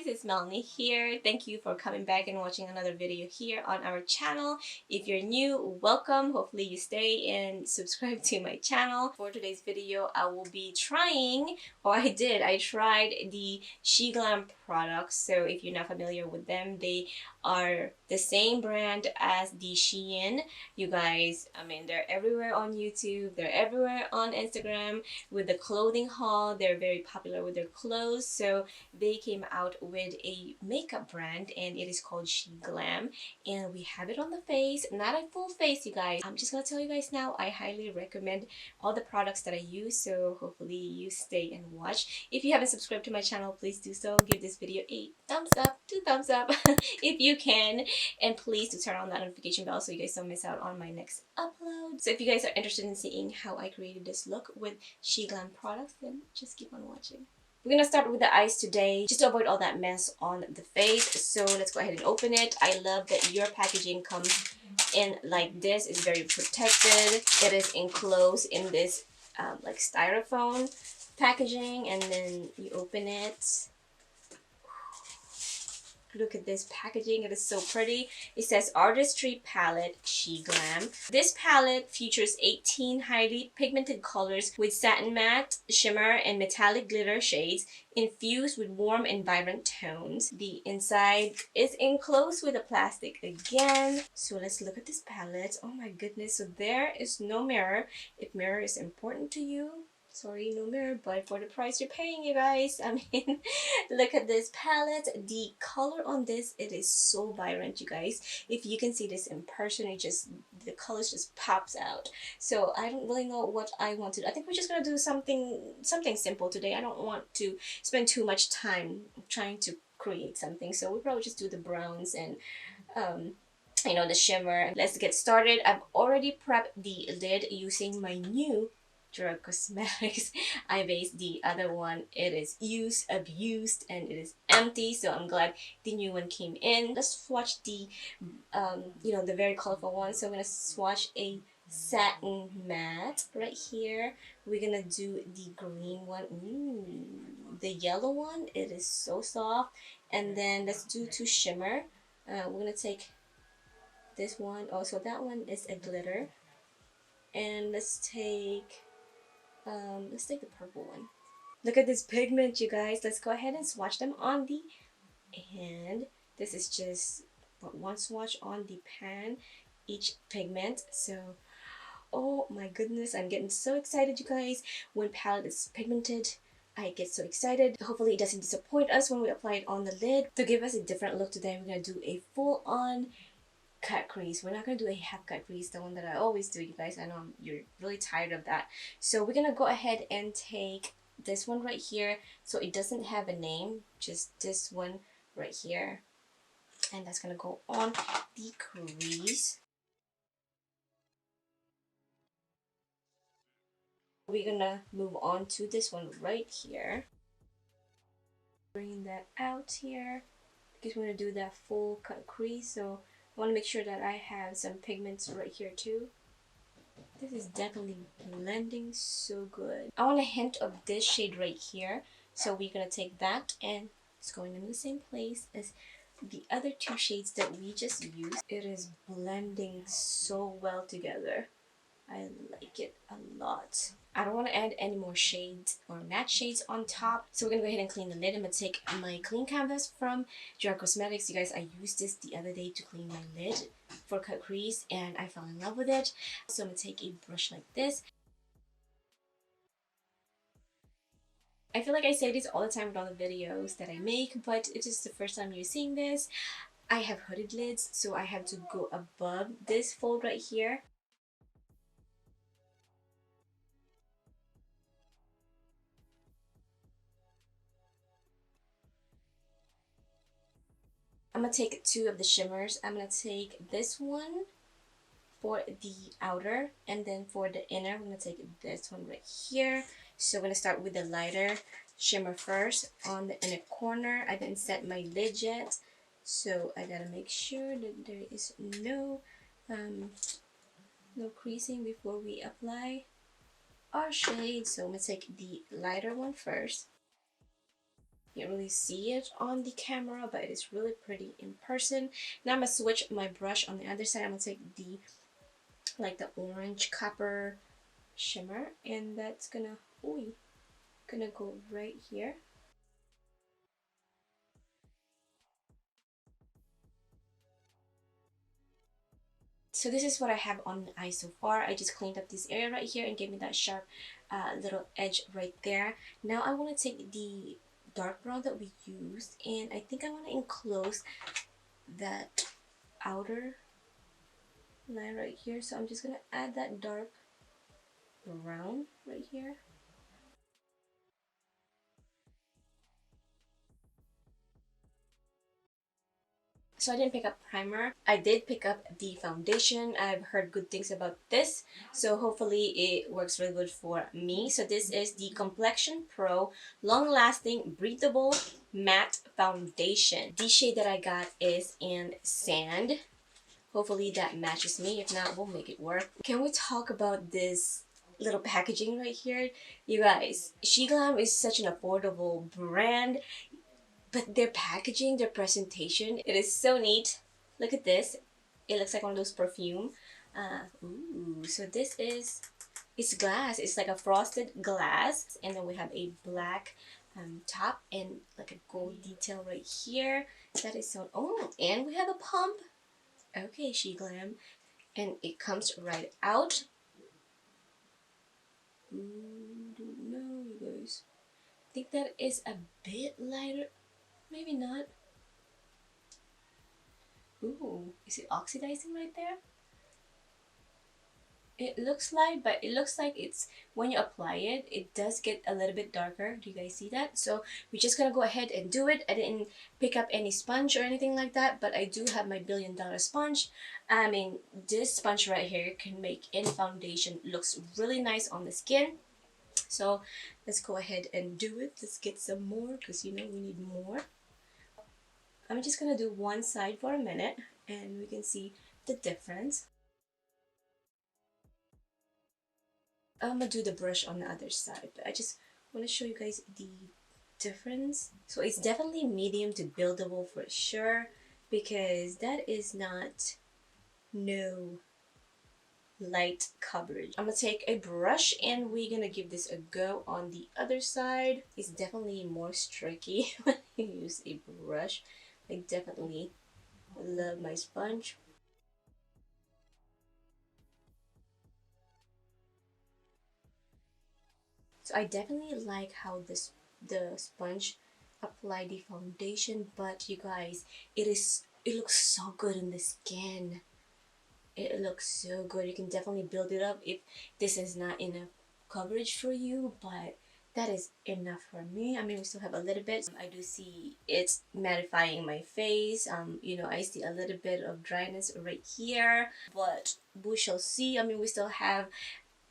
guys, it's Melanie here. Thank you for coming back and watching another video here on our channel. If you're new, welcome. Hopefully you stay and subscribe to my channel. For today's video, I will be trying, I tried the Sheglam products. So if you're not familiar with them, they are the same brand as the Shein. You guys, I mean, they're everywhere on YouTube, they're everywhere on Instagram with the clothing haul. They're very popular with their clothes. So they came out with a makeup brand and it is called Sheglam, and we have it on the face, not a full face, you guys. I'm just gonna tell you guys now, I highly recommend all the products that I use, so hopefully you stay and watch. If you haven't subscribed to my channel, please do so. Give this video a thumbs up, 2 thumbs up if you can, and please do turn on that notification bell so you guys don't miss out on my next upload. So if you guys are interested in seeing how I created this look with Sheglam products, then just keep on watching. We're gonna start with the eyes today, just to avoid all that mess on the face. So let's go ahead and open it. I love that your packaging comes in like this. It's very protected. It is enclosed in this like styrofoam packaging, and then you open it. Look at this packaging, it is so pretty. It says Artistry Palette Sheglam. This palette features 18 highly pigmented colors with satin matte, shimmer, and metallic glitter shades infused with warm and vibrant tones. The inside is enclosed with a plastic again. So let's look at this palette. Oh my goodness, so there is no mirror. If mirror is important to you, sorry, no mirror, but for the price you're paying, you guys, I mean, look at this palette. The color on this, it is so vibrant, you guys. If you can see this in person, it just, the colors just pops out. So I don't really know what I want to do. I think we're just gonna do something simple today. I don't want to spend too much time trying to create something, so we'll probably just do the browns and you know, the shimmer. Let's get started. I've already prepped the lid using my new Drug Cosmetics eye base. The other one, it is used, abused, and it is empty, so I'm glad the new one came in. Let's swatch the you know, the very colorful one. So I'm gonna swatch a satin matte right here. We're gonna do the green one. Ooh, the yellow one, it is so soft. And then let's do two shimmer. We're gonna take this one. Oh, so that one is a glitter. And let's take the purple one. Look at this pigment, you guys. Let's go ahead and swatch them on the hand. This is just one swatch on the pan, each pigment. So, oh my goodness, I'm getting so excited, you guys. When palette is pigmented, I get so excited. Hopefully it doesn't disappoint us when we apply it on the lid. To give us a different look today, we're gonna do a full-on cut crease. We're not gonna do a half cut crease, the one that I always do, you guys. I know you're really tired of that. So we're gonna go ahead and take this one right here. So it doesn't have a name, just this one right here. And that's gonna go on the crease. We're gonna move on to this one right here. Bring that out here because we're gonna do that full cut crease. So I want to make sure that I have some pigments right here too. This is definitely blending so good. I want a hint of this shade right here. So we're going to take that and it's going in the same place as the other two shades that we just used. It is blending so well together. I like it a lot. I don't want to add any more shades or matte shades on top. So we're going to go ahead and clean the lid. I'm going to take my clean canvas from Drug Cosmetics. You guys, I used this the other day to clean my lid for cut crease and I fell in love with it. So I'm going to take a brush like this. I feel like I say this all the time with all the videos that I make, but it is the first time you're seeing this. I have hooded lids, so I have to go above this fold right here. I'm going to take two of the shimmers. I'm going to take this one for the outer, and then for the inner, I'm going to take this one right here. So I'm going to start with the lighter shimmer first on the inner corner. I didn't set my lid yet, so I got to make sure that there is no creasing before we apply our shade. So I'm going to take the lighter one first. You can't really see it on the camera, but it is really pretty in person. Now I'm gonna switch my brush on the other side. I'm gonna take the like the orange copper shimmer, and that's gonna go right here. So this is what I have on the eye so far. I just cleaned up this area right here and gave me that sharp little edge right there. Now I want to take the dark brown that we used, and I think I want to enclose that outer line right here. So I'm just gonna add that dark brown right here. So I didn't pick up primer. I did pick up the foundation. I've heard good things about this, so hopefully it works really good for me. So this is the Complexion Pro Long Lasting Breathable Matte Foundation. The shade that I got is in Sand. Hopefully that matches me. If not, we'll make it work. Can we talk about this little packaging right here? You guys, Sheglam is such an affordable brand. But their packaging, their presentation, it is so neat. Look at this. It looks like one of those perfume. So this is, it's glass. It's like a frosted glass. And then we have a black top and like a gold detail right here. That is so, oh, and we have a pump. Okay, Sheglam. And it comes right out. Don't know, you guys. I think that is a bit lighter. Maybe not. Ooh, is it oxidizing right there? It looks like, but it looks like it's, when you apply it, it does get a little bit darker. Do you guys see that? So we're just gonna go ahead and do it. I didn't pick up any sponge or anything like that, but I do have my $1 billion sponge. I mean, this sponge right here can make any foundation looks really nice on the skin. So let's go ahead and do it. Let's get some more, because you know we need more. I'm just gonna do one side for a minute and we can see the difference. I'm gonna do the brush on the other side, but I just want to show you guys the difference. So it's definitely medium to buildable for sure, because that is not no light coverage. I'm gonna take a brush and we're gonna give this a go on the other side. It's definitely more streaky when you use a brush. I definitely love my sponge. So I definitely like how the sponge apply the foundation, but you guys, it looks so good on the skin. It looks so good. You can definitely build it up if this is not enough coverage for you, but that is enough for me. I mean, we still have a little bit. I do see it's mattifying my face. You know, I see a little bit of dryness right here, but we shall see. I mean, we still have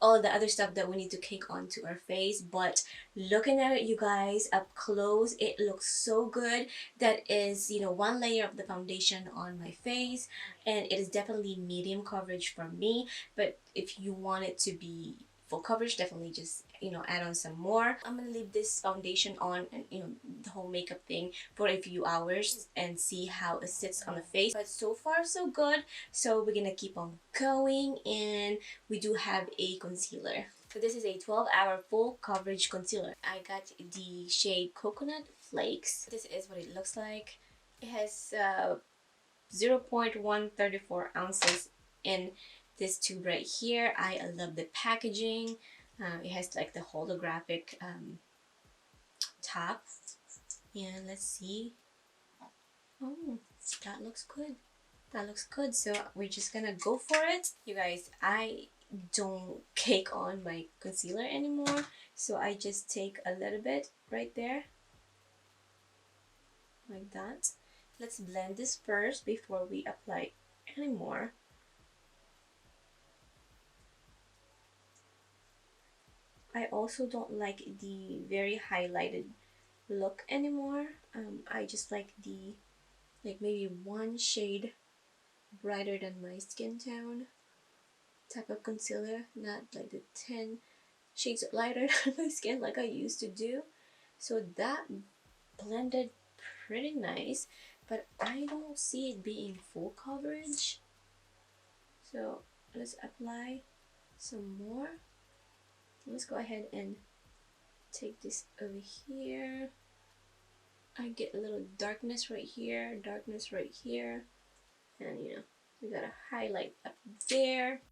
all the other stuff that we need to cake onto our face, but looking at it, you guys, up close, it looks so good. That is, you know, one layer of the foundation on my face, and it is definitely medium coverage for me. But if you want it to be full coverage, definitely just, you know, add on some more. I'm gonna leave this foundation on, and you know, the whole makeup thing for a few hours and see how it sits on the face. But so far so good, so we're gonna keep on going. And we do have a concealer. So this is a 12-hour full coverage concealer. I got the shade Coconut Flakes. This is what it looks like. It has 0.134 ounces in this tube right here. I love the packaging. It has like the holographic top. And let's see. Oh, that looks good. That looks good. So we're just gonna go for it. You guys, I don't cake on my concealer anymore. So I just take a little bit right there. Like that. Let's blend this first before we apply any more. I also don't like the very highlighted look anymore. I just like the, like maybe one shade brighter than my skin tone type of concealer, not like the 10 shades lighter than my skin like I used to do. So that blended pretty nice, but I don't see it being full coverage. So let's apply some more. Let's go ahead and take this over here. I get a little darkness right here, darkness right here, and you know, we got a highlight up there.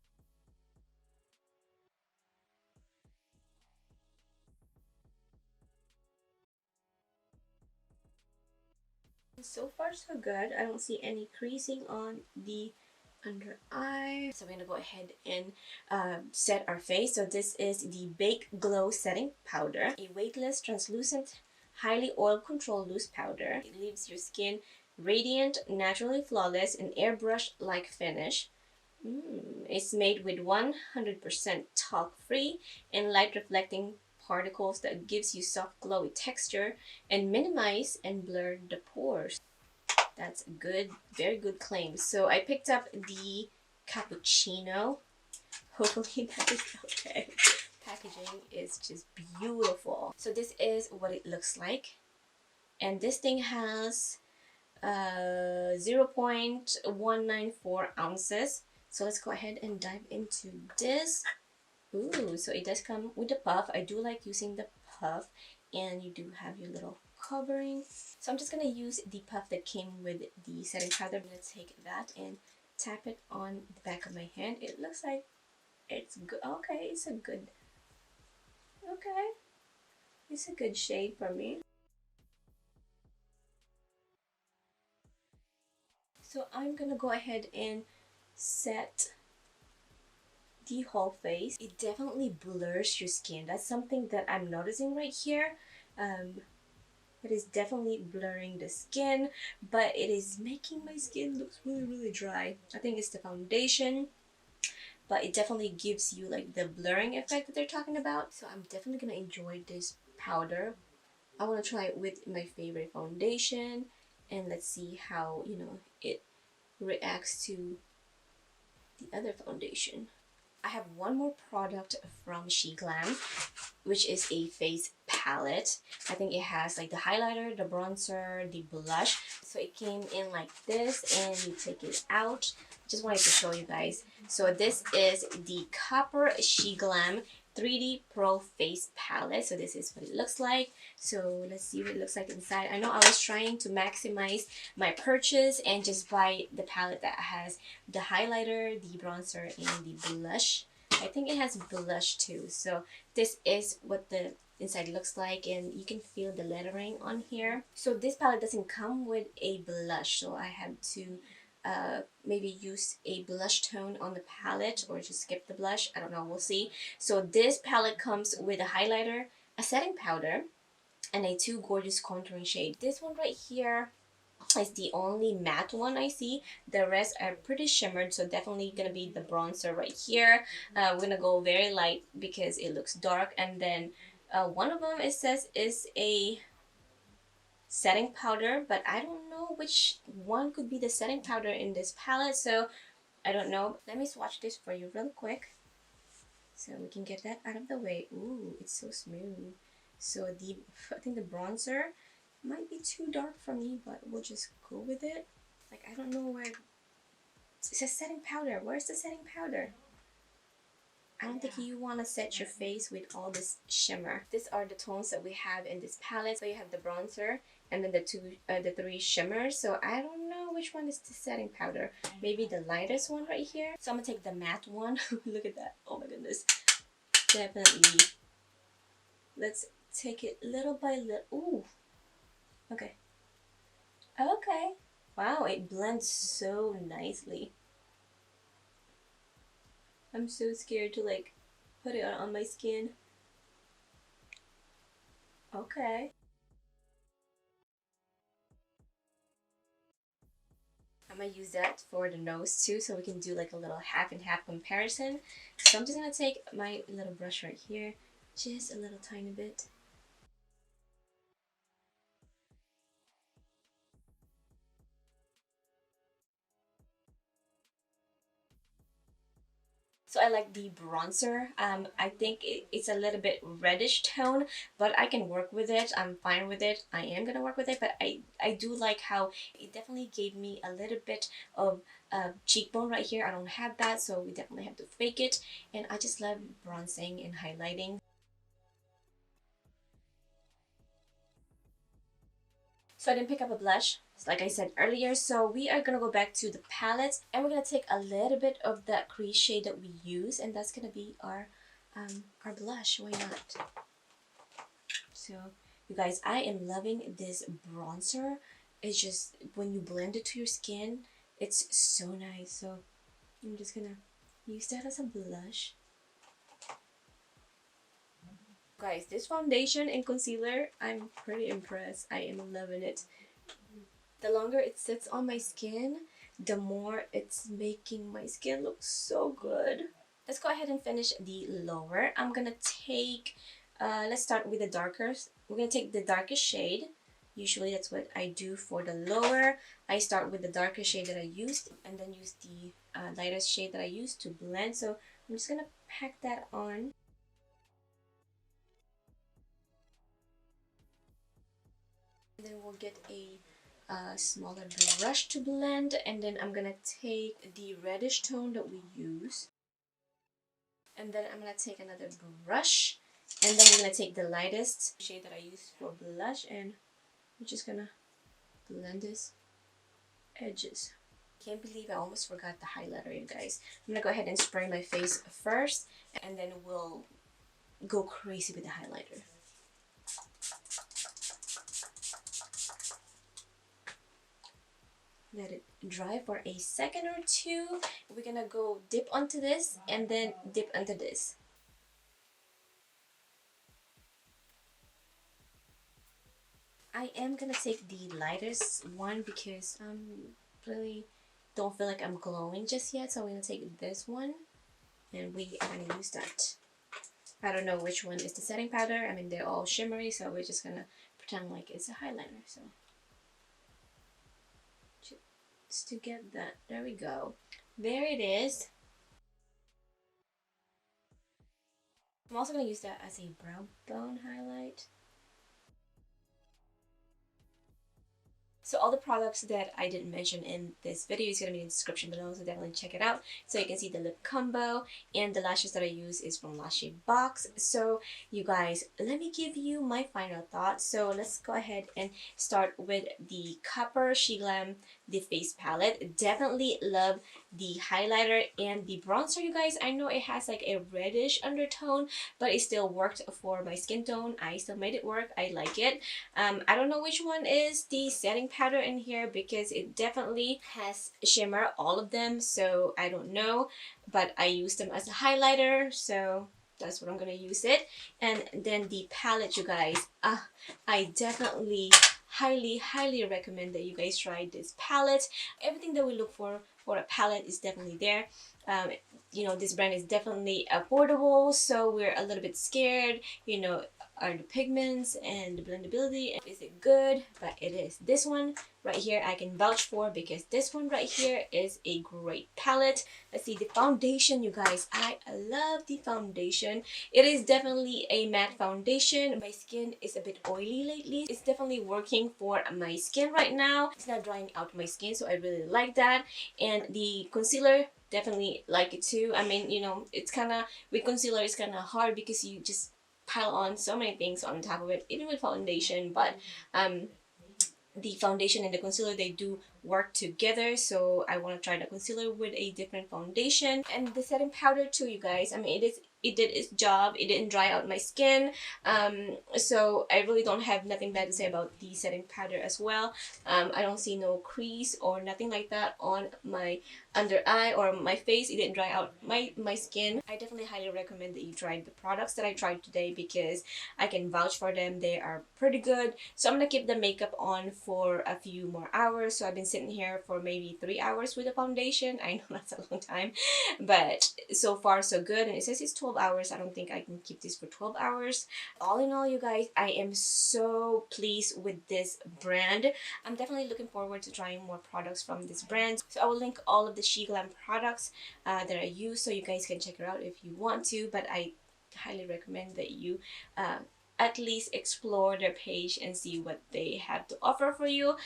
So far so good. I don't see any creasing on the under eye. So we're gonna go ahead and set our face. So this is the Bake Glow Setting Powder, a weightless, translucent, highly oil controlled loose powder. It leaves your skin radiant, naturally flawless, and airbrush like finish. It's made with 100% talc free and light reflecting particles that gives you soft glowy texture and minimize and blur the pores. That's a good, very good claim. So I picked up the Cappuccino. Hopefully that is okay. Packaging is just beautiful. So this is what it looks like. And this thing has 0.194 ounces. So let's go ahead and dive into this. Ooh, so it does come with the puff. I do like using the puff, and you do have your little covering. So I'm just gonna use the puff that came with the setting powder. I'm gonna take that and tap it on the back of my hand. It looks like it's good. Okay, it's a good. Okay, it's a good shade for me. So I'm gonna go ahead and set the whole face. It definitely blurs your skin. That's something that I'm noticing right here. It is definitely blurring the skin, but it is making my skin look really dry. I think it's the foundation, but it definitely gives you like the blurring effect that they're talking about. So I'm definitely gonna enjoy this powder. I want to try it with my favorite foundation, and let's see how, you know, it reacts to the other foundation. I have one more product from Sheglam, which is a face palette. I think it has like the highlighter, the bronzer, the blush. So it came in like this, and you take it out. Just wanted to show you guys. So this is the Copper Sheglam 3D Pro Face Palette. So this is what it looks like. So let's see what it looks like inside. I know I was trying to maximize my purchase and just buy the palette that has the highlighter, the bronzer, and the blush. I think it has blush too. So this is what the inside looks like, and you can feel the lettering on here. So this palette doesn't come with a blush, so I had to maybe use a blush tone on the palette or just skip the blush. I don't know, we'll see. So this palette comes with a highlighter, a setting powder, and a two gorgeous contouring shade. This one right here is the only matte one I see. The rest are pretty shimmered, so definitely gonna be the bronzer right here. We're gonna go very light because it looks dark, and then one of them it says is a setting powder, but I don't know which one could be the setting powder in this palette, so I don't know. Let me swatch this for you real quick so we can get that out of the way. Ooh, it's so smooth. So I think the bronzer might be too dark for me, but we'll just go with it. Like, I don't know where it says setting powder. Where's the setting powder? I don't think you want to set your face with all this shimmer. These are the tones that we have in this palette. So you have the bronzer and then the three shimmers. So I don't know which one is the setting powder. Maybe the lightest one right here. So I'm gonna take the matte one. Look at that. Oh my goodness. Definitely. Let's take it little by little. Ooh. Okay. Okay. Wow, it blends so nicely. I'm so scared to like put it on my skin. Okay. I'm gonna use that for the nose too, so we can do like a little half and half comparison. So I'm just gonna take my little brush right here, just a little tiny bit. So I like the bronzer. I think it's a little bit reddish tone, but I can work with it. I'm fine with it. I am gonna work with it, but I do like how it definitely gave me a little bit of cheekbone right here. I don't have that, so we definitely have to fake it. And I just love bronzing and highlighting. So I didn't pick up a blush, like I said earlier. So we are gonna go back to the palette, and we're gonna take a little bit of that crease shade that we use, and that's gonna be our blush. Why not? So you guys, I am loving this bronzer. It's just when you blend it to your skin, it's so nice. So I'm just gonna use that as a blush. Guys, this foundation and concealer, I'm pretty impressed. I am loving it. The longer it sits on my skin, the more it's making my skin look so good. Let's go ahead and finish the lower. I'm gonna take, let's start with the darkest. We're gonna take the darkest shade. Usually that's what I do for the lower. I start with the darkest shade that I used and then use the lightest shade that I used to blend. So I'm just gonna pack that on. And then we'll get a smaller brush to blend, and then I'm gonna take the reddish tone that we use, and then I'm gonna take another brush, and then we're gonna take the lightest shade that I used for blush, and we're just gonna blend this edges. Can't believe I almost forgot the highlighter, you guys. I'm gonna go ahead and spray my face first, and then we'll go crazy with the highlighter. Let it dry for a second or two. We're gonna go dip onto this and then dip onto this. I am gonna take the lightest one because really don't feel like I'm glowing just yet, so I'm gonna take this one and we are gonna use that. I don't know which one is the setting powder. I mean, they're all shimmery, so we're just gonna pretend like it's a highlighter. So just to get that, there we go. There it is. I'm also going to use that as a brow bone highlight. So all the products that I didn't mention in this video is going to be in the description below, so definitely check it out. So you can see the lip combo, and the lashes that I use is from Lash Box. So you guys, let me give you my final thoughts. So let's go ahead and start with the Copper Sheglam the face palette. Definitely love the highlighter and the bronzer, you guys. I know it has like a reddish undertone, but it still worked for my skin tone. I still made it work. I like it. I don't know which one is the setting powder in here because it definitely has shimmer, all of them, so I don't know, but I use them as a highlighter, so that's what I'm gonna use it. And then the palette, you guys, I definitely highly recommend that you guys try this palette. Everything that we look for a palette is definitely there. You know, this brand is definitely affordable, so we're a little bit scared, you know, are the pigments and the blendability, is it good? But it is. This one right here I can vouch for because this one right here is a great palette. Let's see the foundation, you guys. I love the foundation. It is definitely a matte foundation. My skin is a bit oily lately. It's definitely working for my skin right now. It's not drying out my skin, so I really like that. And the concealer, definitely like it too. I mean, you know, it's kind of, with concealer it's kind of hard because you just pile on so many things on top of it, even with foundation. But the foundation and the concealer, they do work together, so I want to try the concealer with a different foundation. And the setting powder too, you guys. I mean, it did its job. It didn't dry out my skin, so I really don't have nothing bad to say about the setting powder as well. I don't see no crease or nothing like that on my under eye or my face. It didn't dry out my skin. I definitely highly recommend that you try the products that I tried today because I can vouch for them. They are pretty good. So I'm gonna keep the makeup on for a few more hours. So I've been sitting here for maybe 3 hours with the foundation. I know that's a long time, but so far so good. And it says it's 12 hours. I don't think I can keep this for 12 hours. All in all, you guys, I am so pleased with this brand. I'm definitely looking forward to trying more products from this brand. So I will link all of the Sheglam products that I use so you guys can check it out if you want to, but I highly recommend that you at least explore their page and see what they have to offer for you.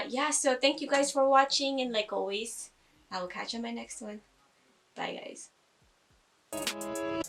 Yeah, so thank you guys for watching, and like always, I will catch you on my next one. Bye guys.